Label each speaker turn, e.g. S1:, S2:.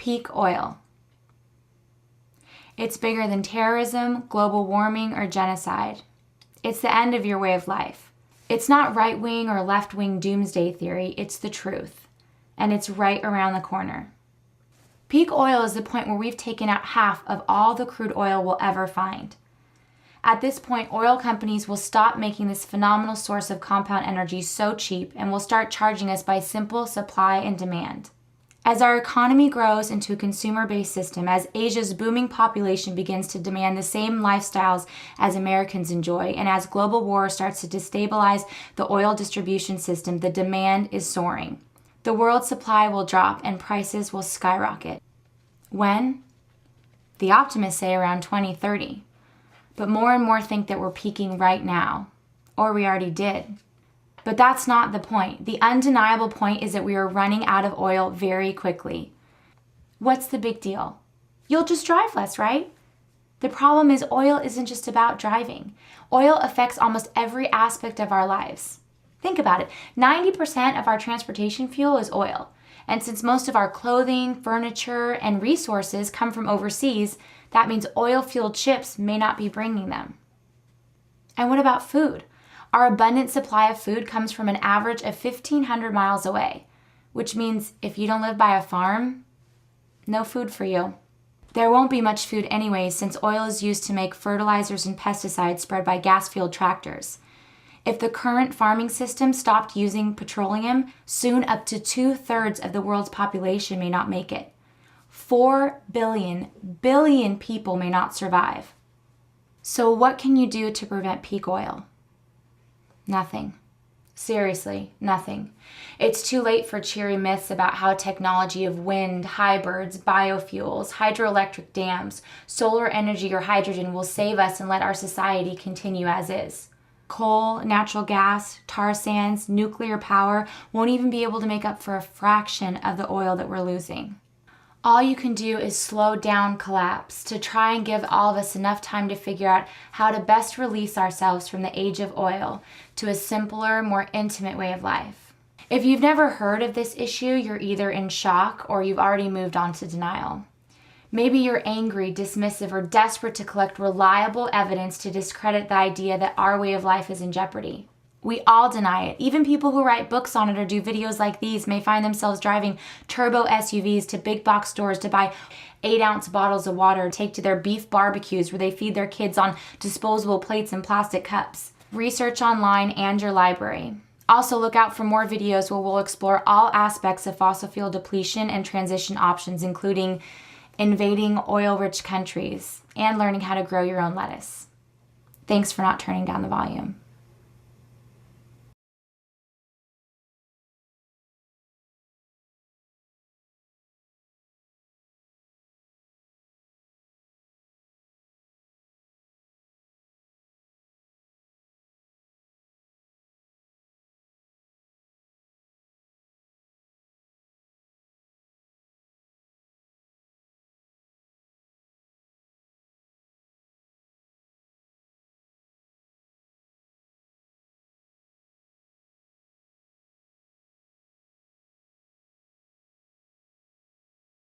S1: Peak oil. It's bigger than terrorism, global warming, or genocide. It's the end of your way of life. It's not right-wing or left-wing doomsday theory, it's the truth. And it's right around the corner. Peak oil is the point where we've taken out half of all the crude oil we'll ever find. At this point, oil companies will stop making this phenomenal source of compound energy so cheap and will start charging us by simple supply and demand. As our economy grows into a consumer-based system, as Asia's booming population begins to demand the same lifestyles as Americans enjoy, and as global war starts to destabilize the oil distribution system, the demand is soaring. The world's supply will drop and prices will skyrocket. When? The optimists say around 2030. But more and more think that we're peaking right now, or we already did. But that's not the point. The undeniable point is that we are running out of oil very quickly. What's the big deal? You'll just drive less, right? The problem is oil isn't just about driving. Oil affects almost every aspect of our lives. Think about it. 90% of our transportation fuel is oil. And since most of our clothing, furniture, and resources come from overseas, that means oil-fueled ships may not be bringing them. And what about food? Our abundant supply of food comes from an average of 1,500 miles away, which means if you don't live by a farm, no food for you. There won't be much food anyway, since oil is used to make fertilizers and pesticides spread by gas-fueled tractors. If the current farming system stopped using petroleum, soon up to 2/3 of the world's population may not make it. 4 billion people may not survive. So what can you do to prevent peak oil? Nothing. Seriously, nothing. It's too late for cheery myths about how technology of wind, hybrids, biofuels, hydroelectric dams, solar energy, or hydrogen will save us and let our society continue as is. Coal, natural gas, tar sands, nuclear power won't even be able to make up for a fraction of the oil that we're losing. All you can do is slow down collapse to try and give all of us enough time to figure out how to best release ourselves from the age of oil to a simpler, more intimate way of life. If you've never heard of this issue, you're either in shock or you've already moved on to denial. Maybe you're angry, dismissive, or desperate to collect reliable evidence to discredit the idea that our way of life is in jeopardy. We all deny it. Even people who write books on it or do videos like these may find themselves driving turbo SUVs to big box stores to buy 8-ounce bottles of water to take to their beef barbecues where they feed their kids on disposable plates and plastic cups. Research online and your library. Also look out for more videos where we'll explore all aspects of fossil fuel depletion and transition options, including invading oil-rich countries and learning how to grow your own lettuce. Thanks for not turning down the volume.